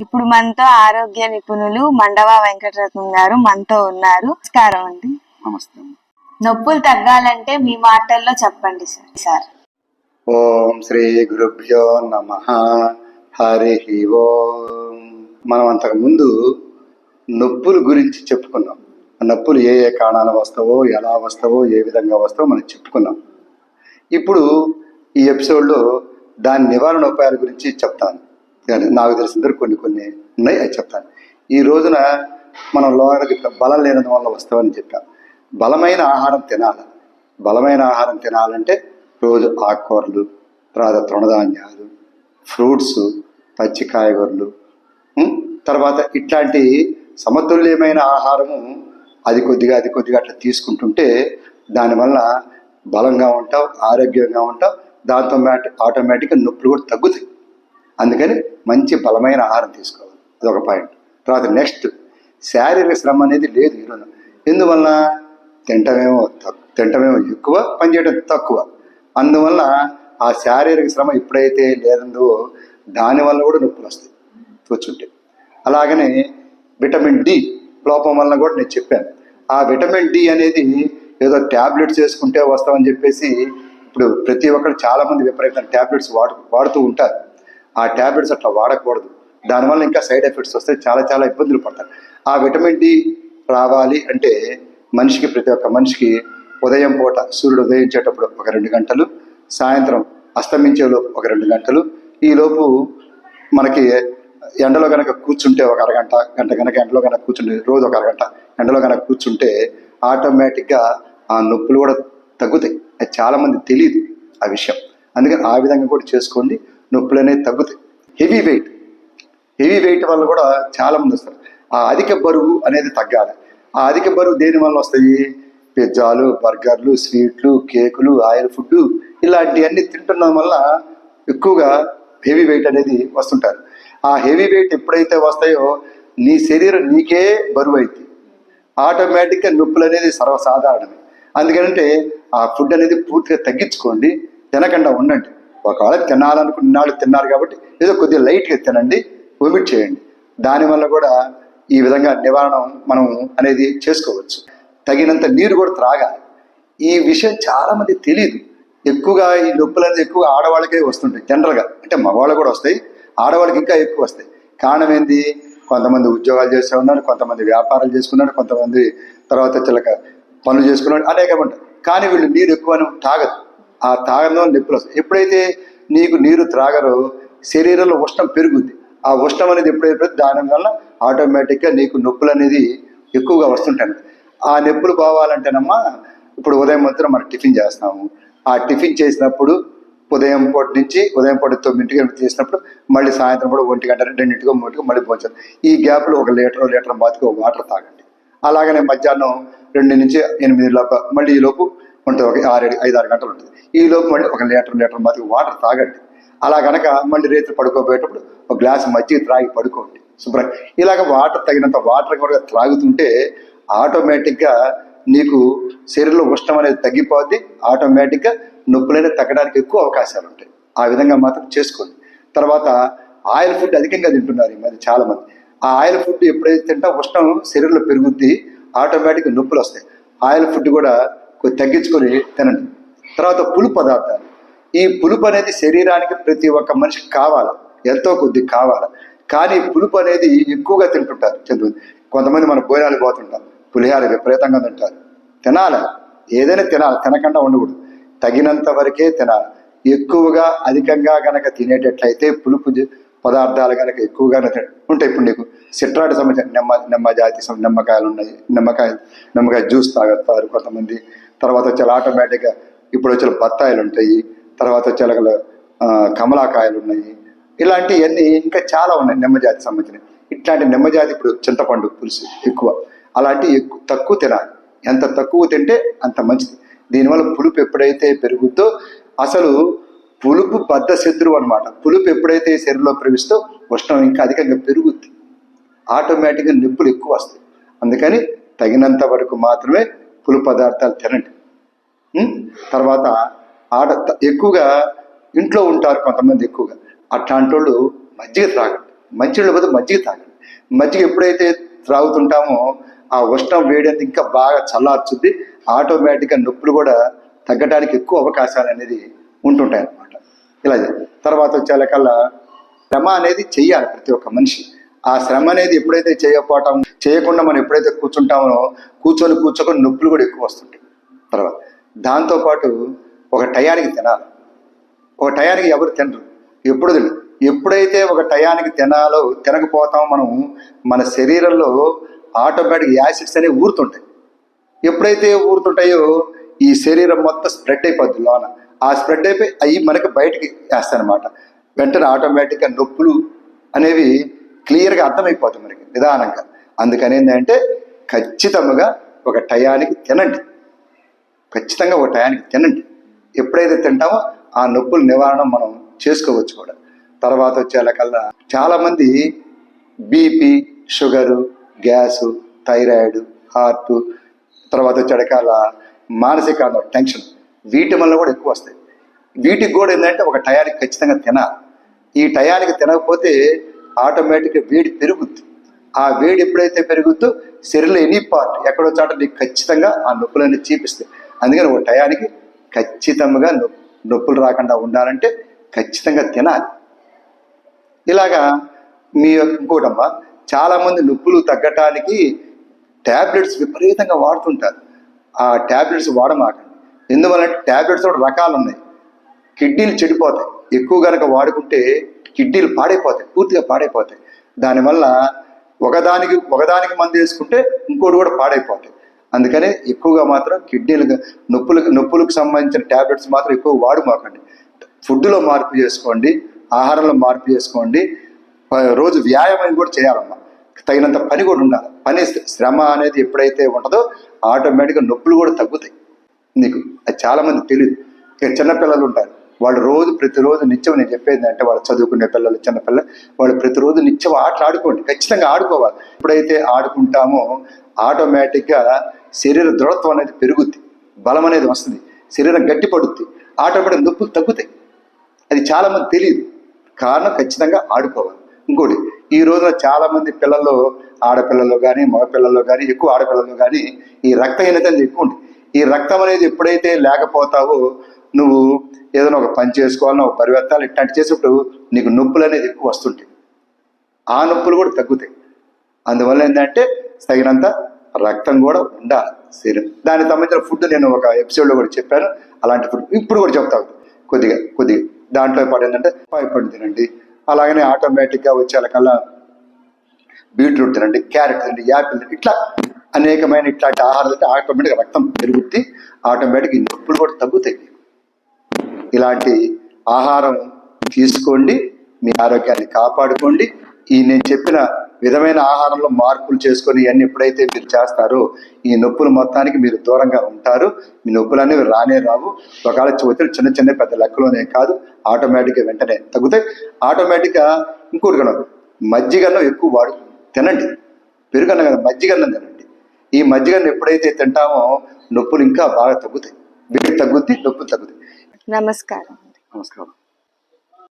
ఇప్పుడు మనతో ఆరోగ్య నిపుణులు మండవ వెంకటరత్నం గారు మనతో ఉన్నారు. నమస్కారం అండి. నమస్తే. నొప్పులు తగ్గాలంటే మీ మాటల్లో చెప్పండి సార్. ఓం శ్రీ గురుభ్యో నమః. హరి ఓం. మనం అంతకు ముందు నొప్పుల గురించి చెప్పుకున్నాం. నొప్పులు ఏ ఏ కారణాలు వస్తావో, ఎలా వస్తావో, ఏ విధంగా వస్తావో మనం చెప్పుకున్నాం. ఇప్పుడు ఈ ఎపిసోడ్లో దాని నివారణ ఉపాయాల గురించి చెప్తాను. నాకు తెలిసిన కొన్ని ఉన్నాయి, అది చెప్తాను. ఈ రోజున మనం లోన బలం లేనందు వల్ల వస్తామని చెప్పాం. బలమైన ఆహారం తినాలి. బలమైన ఆహారం తినాలంటే రోజు ఆకుకూరలు, తర్వాత తృణధాన్యాలు, ఫ్రూట్స్, పచ్చి కాయగూరలు, తర్వాత ఇట్లాంటి సమతుల్యమైన ఆహారము అది కొద్దిగా అట్లా తీసుకుంటుంటే దానివల్ల బలంగా ఉంటావు, ఆరోగ్యంగా ఉంటావు. దాంతో ఆటోమేటిక్గా నొప్పులు కూడా తగ్గుతాయి. అందుకని మంచి బలమైన ఆహారం తీసుకోవాలి. అదొక పాయింట్. తర్వాత నెక్స్ట్, శారీరక శ్రమ అనేది లేదు ఈరోజు. ఎందువల్ల? తింటమేమో ఎక్కువ, పనిచేయడం తక్కువ. అందువల్ల ఆ శారీరక శ్రమ ఎప్పుడైతే లేదందో దానివల్ల కూడా నొప్పులు వస్తాయి కూర్చుంటే. అలాగనే విటమిన్ డి లోపం వల్ల కూడా నేను చెప్పాను. ఆ విటమిన్ డి అనేది ఏదో ట్యాబ్లెట్స్ వేసుకుంటే వస్తామని చెప్పేసి ఇప్పుడు ప్రతి ఒక్కరు చాలామంది విపరీతమైన ట్యాబ్లెట్స్ వాడుతూ ఉంటారు. ఆ ట్యాబ్లెట్స్ అట్లా వాడకూడదు. దానివల్ల ఇంకా సైడ్ ఎఫెక్ట్స్ వస్తాయి, చాలా ఇబ్బందులు పడతారు. ఆ విటమిన్ డి రావాలి అంటే ప్రతి ఒక్క మనిషికి ఉదయం పూట సూర్యుడు ఉదయించేటప్పుడు ఒక 2 గంటలు, సాయంత్రం అస్తమించేలోపు ఒక 2 గంటలు, ఈలోపు మనకి ఎండలో కనుక కూర్చుంటే ఒక గంట కనుక ఎండలో కనుక కూర్చుంటే, రోజు ఒక అరగంట ఎండలో కనుక కూర్చుంటే ఆటోమేటిక్గా ఆ నొప్పులు కూడా తగ్గుతాయి. అది చాలామంది తెలియదు ఆ విషయం. అందుకని ఆ విధంగా కూడా చేసుకోండి, నొప్పులు అనేవి తగ్గుతాయి. హెవీ వెయిట్ వల్ల కూడా చాలామంది వస్తారు. ఆ అధిక బరువు అనేది తగ్గాలి. ఆ అధిక బరువు దేని వల్ల వస్తాయి? పిజ్జాలు, బర్గర్లు, స్వీట్లు, కేకులు, ఆయిల్ ఫుడ్ ఇలాంటివన్నీ తింటున్న వల్ల ఎక్కువగా హెవీ వెయిట్ అనేది వస్తుంటారు. ఆ హెవీ వెయిట్ ఎప్పుడైతే వస్తాయో నీ శరీరం నీకే బరువు అవుతుంది. ఆటోమేటిక్గా నొప్పులు అనేది సర్వసాధారణమే. అందుకంటే ఆ ఫుడ్ అనేది పూర్తిగా తగ్గించుకోండి, తినకుండా ఉండండి. ఒకవేళ తినాలనుకున్న నాళ్ళు తిన్నారు కాబట్టి ఏదో కొద్దిగా లైట్గా తినండి, వొమిట్ చేయండి. దానివల్ల కూడా ఈ విధంగా నివారణ మనం అనేది చేసుకోవచ్చు. తగినంత నీరు కూడా త్రాగాలి. ఈ విషయం చాలామంది తెలియదు. ఎక్కువగా ఈ నొప్పులు అనేది ఎక్కువగా ఆడవాళ్ళకే వస్తుంటాయి. జనరల్గా అంటే మగవాళ్ళు కూడా వస్తాయి, ఆడవాళ్ళకి ఇంకా ఎక్కువ వస్తాయి. కారణం ఏంది? కొంతమంది ఉద్యోగాలు చేస్తూ ఉన్నారు, కొంతమంది వ్యాపారాలు చేసుకున్నారు, కొంతమంది తర్వాత చిలక పనులు చేసుకున్నాడు, అనేకం ఉంటాయి. కానీ వీళ్ళు నీరు ఎక్కువ తాగదు. ఆ తాగడంలో నొప్పులు వస్తాయి. ఎప్పుడైతే నీకు నీరు త్రాగరో శరీరంలో ఉష్ణం పెరుగుద్ది. ఆ ఉష్ణం అనేది ఎప్పుడైతే దాని వల్ల ఆటోమేటిక్గా నీకు నొప్పులు అనేది ఎక్కువగా వస్తుంటాయి. ఆ నొప్పులు పోవాలంటేనమ్మా ఇప్పుడు ఉదయం మాత్రం మనం టిఫిన్ చేస్తాము. ఆ టిఫిన్ చేసినప్పుడు ఉదయం పూట 9 చేసినప్పుడు మళ్ళీ సాయంత్రం కూడా 1 గంట 2 మళ్ళీ భోజనం. ఈ గ్యాప్లో 1 లీటర్ బాతికి వాటర్ తాగండి. అలాగనే మధ్యాహ్నం 2 నుంచి 8 లోపు మళ్ళీ ఈ లోపు ఉంటుంది, ఒక 5-6 గంటలు ఉంటుంది. ఈ లోపు మళ్ళీ 1 లీటర్ బాతికి వాటర్ తాగండి. అలా కనుక మళ్ళీ రేత్రి పడుకోబోయేటప్పుడు ఒక గ్లాసు మజ్జిగ త్రాగి పడుకోండి శుభ్రంగా. ఇలాగ తగినంత వాటర్ కూడా త్రాగుతుంటే ఆటోమేటిక్గా నీకు శరీరంలో ఉష్ణం అనేది తగ్గిపోద్ది. ఆటోమేటిక్గా నొప్పులైనా తగ్గడానికి ఎక్కువ అవకాశాలు ఉంటాయి. ఆ విధంగా మాత్రం చేసుకోండి. తర్వాత ఆయిల్ ఫుడ్ అధికంగా తింటున్నారు ఈ మధ్య చాలామంది. ఆ ఆయిల్ ఫుడ్ ఎప్పుడైతే తింటా ఉష్ణం శరీరంలో పెరుగుద్ది, ఆటోమేటిక్గా నొప్పులు వస్తాయి. ఆయిల్ ఫుడ్ కూడా కొద్ది తగ్గించుకొని తినండి. తర్వాత పులుపు పదార్థాలు. ఈ పులుపు అనేది శరీరానికి ప్రతి ఒక్క మనిషికి కావాలి, ఎంతో కొద్ది కావాలి. కానీ పులుపు అనేది ఎక్కువగా తింటుంటారు. కొంతమంది మన భోజనాలు పోతుంటారు, పులిహార విపరీతంగా తింటారు. తినాలి, ఏదైనా తినాలి, తినకుండా ఉండకూడదు. తగినంత వరకే తినాలి. ఎక్కువగా అధికంగా కనుక తినేటట్లయితే పులుపు పదార్థాలు కనుక ఎక్కువగానే ఉంటాయి. ఇప్పుడు నీకు సిట్రాట్ సంబంధించిన నిమ్మ జాతి నిమ్మకాయలు ఉన్నాయి, నిమ్మకాయ జ్యూస్ తాగుతారు కొంతమంది. తర్వాత వచ్చే ఆటోమేటిక్గా ఇప్పుడు వచ్చే బత్తాయిలు ఉంటాయి, తర్వాత వచ్చే కమలాకాయలు ఉన్నాయి. ఇలాంటివన్నీ ఇంకా చాలా ఉన్నాయి నిమ్మజాతి సంబంధించినవి. ఇట్లాంటి నిమ్మజాతి ఇప్పుడు చింతపండు పులుసు ఎక్కువ, అలాంటివి తక్కువ తినాలి. ఎంత తక్కువ తింటే అంత మంచిది. దీనివల్ల పులుపు ఎప్పుడైతే పెరుగుద్దో, అసలు పులుపు బద్ధ శత్రువు అనమాట. పులుపు ఎప్పుడైతే శరీరంలో ప్రవేశిస్తో ఉష్ణం ఇంకా అధికంగా పెరుగుద్ది, ఆటోమేటిక్గా నొప్పులు ఎక్కువ వస్తాయి. అందుకని తగినంత వరకు మాత్రమే పులుపు పదార్థాలు తినండి. తర్వాత ఎక్కువగా ఇంట్లో ఉంటారు కొంతమంది, ఎక్కువగా అట్లాంటి వాళ్ళు మజ్జిగ త్రాగండి. మంచినీళ్ళు బదులు మజ్జిగ తాగండి. మజ్జిగ ఎప్పుడైతే త్రాగుతుంటామో ఆ ఉష్ణం వేడి అనేది ఇంకా బాగా చల్లార్చుద్ది. ఆటోమేటిక్గా నొప్పులు కూడా తగ్గడానికి ఎక్కువ అవకాశాలు అనేది ఉంటుంటాయి అన్నమాట. ఇలా తర్వాత వచ్చేకల్లా శ్రమ అనేది చెయ్యాలి ప్రతి ఒక్క మనిషి. ఆ శ్రమ అనేది ఎప్పుడైతే చేయకుండా మనం ఎప్పుడైతే కూర్చుంటామో కూర్చొని నొప్పులు కూడా ఎక్కువ వస్తుంటాయి. తర్వాత దాంతోపాటు ఒక టయానికి తినాలి. ఒక టయానికి ఎవరు తినరు, ఎప్పుడు తినరు. ఎప్పుడైతే ఒక టయానికి తినకపోతామో మనం మన శరీరంలో ఆటోమేటిక్ యాసిడ్స్ అనేవి ఊరుతుంటాయి. ఎప్పుడైతే ఊరుతుంటాయో ఈ శరీరం మొత్తం స్ప్రెడ్ అయిపోద్ది లోన. ఆ స్ప్రెడ్ అయిపోయి అవి మనకి బయటికి వేస్తాయన్నమాట. వెంటనే ఆటోమేటిక్గా నొప్పులు అనేవి క్లియర్గా అర్థమైపోతుంది మనకి నిదానంగా. అందుకని ఏంటంటే ఖచ్చితంగా ఒక టయానికి తినండి. ఖచ్చితంగా ఒక టయానికి తినండి. ఎప్పుడైతే తింటామో ఆ నొప్పుల నివారణ మనం చేసుకోవచ్చు కూడా. తర్వాత వచ్చేకల్లా చాలామంది BP, sugar, gas, thyroid, heart, తర్వాత వచ్చేకాల మానసిక టెన్షన్, వీటి వల్ల కూడా ఎక్కువ వస్తాయి. వీటికి కూడా ఏంటంటే ఒక టయానికి ఖచ్చితంగా తినాలి. ఈ టయానికి తినకపోతే ఆటోమేటిక్గా వేడి పెరుగుద్ది. ఆ వేడి ఎప్పుడైతే పెరుగుద్దో శరీరంలో ఎనీ పార్ట్ ఎక్కడో చాట నీకు ఖచ్చితంగా ఆ నొప్పులన్నీ చూపిస్తాయి. అందుకని ఒక టయానికి ఖచ్చితంగా నొప్పులు రాకుండా ఉండాలంటే ఖచ్చితంగా తినాలి. ఇలాగా మీ ఇంకోటమ్మా, చాలామంది నొప్పులు తగ్గటానికి ట్యాబ్లెట్స్ విపరీతంగా వాడుతుంటారు. ఆ ట్యాబ్లెట్స్ వాడమాకండి. ఎందువల్లంటే ట్యాబ్లెట్స్ కూడా రకాలు ఉన్నాయి. కిడ్నీలు చెడిపోతాయి. ఎక్కువ కనుక వాడుకుంటే కిడ్నీలు పాడైపోతాయి, పూర్తిగా పాడైపోతాయి. దానివల్ల ఒకదానికి మందు వేసుకుంటే ఇంకోటి కూడా పాడైపోతాయి. అందుకని ఎక్కువగా మాత్రం నొప్పులకు సంబంధించిన ట్యాబ్లెట్స్ మాత్రం ఎక్కువ వాడమాకండి. ఫుడ్లో మార్పు చేసుకోండి, ఆహారంలో మార్పు చేసుకోండి. రోజు వ్యాయామం కూడా చేయాలమ్మా. తగినంత పని కూడా ఉండాలి. శ్రమ అనేది ఎప్పుడైతే ఉంటుందో ఆటోమేటిక్గా నొప్పులు కూడా తగ్గుతాయి. నీకు అది చాలామంది తెలియదు. ఇక చిన్నపిల్లలు ఉంటారు, వాళ్ళు ప్రతిరోజు నిత్యం, నేను చెప్పేది అంటే వాళ్ళు చదువుకునే పిల్లలు, చిన్నపిల్లలు, వాళ్ళు ప్రతిరోజు నిత్యం ఆటలు ఆడుకోండి. ఖచ్చితంగా ఆడుకోవాలి. ఎప్పుడైతే ఆడుకుంటామో ఆటోమేటిక్గా శరీర దృఢత్వం అనేది పెరుగుద్ది, బలం అనేది వస్తుంది, శరీరం గట్టి పడుద్ది, ఆటోమేటిక్ నొప్పులు తగ్గుతాయి. అది చాలామంది తెలియదు. కారణం ఖచ్చితంగా ఆడుకోవాలి. ఇంకోటి, ఈ రోజున చాలామంది పిల్లల్లో, ఆడపిల్లల్లో కానీ మగపిల్లల్లో కానీ, ఎక్కువ ఆడపిల్లల్లో కానీ ఈ రక్తహీనత అనేది ఎక్కువ ఉంటుంది. ఈ రక్తం అనేది ఎప్పుడైతే లేకపోతావో నువ్వు ఏదైనా ఒక పని చేసుకోవాలన్నా, ఒక పరివర్తాలు ఇట్లాంటి చేసేప్పుడు నీకు నొప్పులు అనేది ఎక్కువ వస్తుంటాయి. ఆ నొప్పులు కూడా తగ్గుతాయి. అందువల్ల ఏంటంటే తగినంత రక్తం కూడా ఉండాలి శరీరం. దానికి సంబంధించిన ఫుడ్ నేను ఒక ఎపిసోడ్లో కూడా చెప్పాను. అలాంటి ఫుడ్ ఇప్పుడు కూడా చెప్తాను కొద్దిగా. దాంట్లో పాటు ఏంటంటే పండు తినండి. అలాగనే ఆటోమేటిక్గా వచ్చేకల్లా బీట్రూట్ తినండి, క్యారెట్ తినండి, యాపిల్ తినండి. ఇట్లా అనేకమైన ఇట్లాంటి ఆహారాలు అయితే ఆటోమేటిక్గా రక్తం పెరుగుద్ది, ఆటోమేటిక్గా నొప్పులు కూడా తగ్గుతాయి. ఇలాంటి ఆహారం తీసుకోండి, మీ ఆరోగ్యాన్ని కాపాడుకోండి. ఈ నేను చెప్పిన విధమైన ఆహారంలో మార్పులు చేసుకొని ఇవన్నీ ఎప్పుడైతే మీరు చేస్తారో ఈ నొప్పులు మొత్తానికి మీరు దూరంగా ఉంటారు. మీ నొప్పులు అనేవి రానే రావు. ఒకవేళ వచ్చిన చిన్న పెద్ద లెక్కలోనే కాదు, ఆటోమేటిక్గా వెంటనే తగ్గుతాయి. ఆటోమేటిక్గా ఇంకోటి కన్నా, మజ్జిగన్నం ఎక్కువ తినండి. పెరుగన్నం కదా, మజ్జిగన్నం తినండి. ఈ మజ్జిగన్నం ఎప్పుడైతే తింటామో నొప్పులు ఇంకా బాగా తగ్గుతాయి. వేడి తగ్గుద్ది, నొప్పులు తగ్గుతాయి. నమస్కారం. నమస్కారం.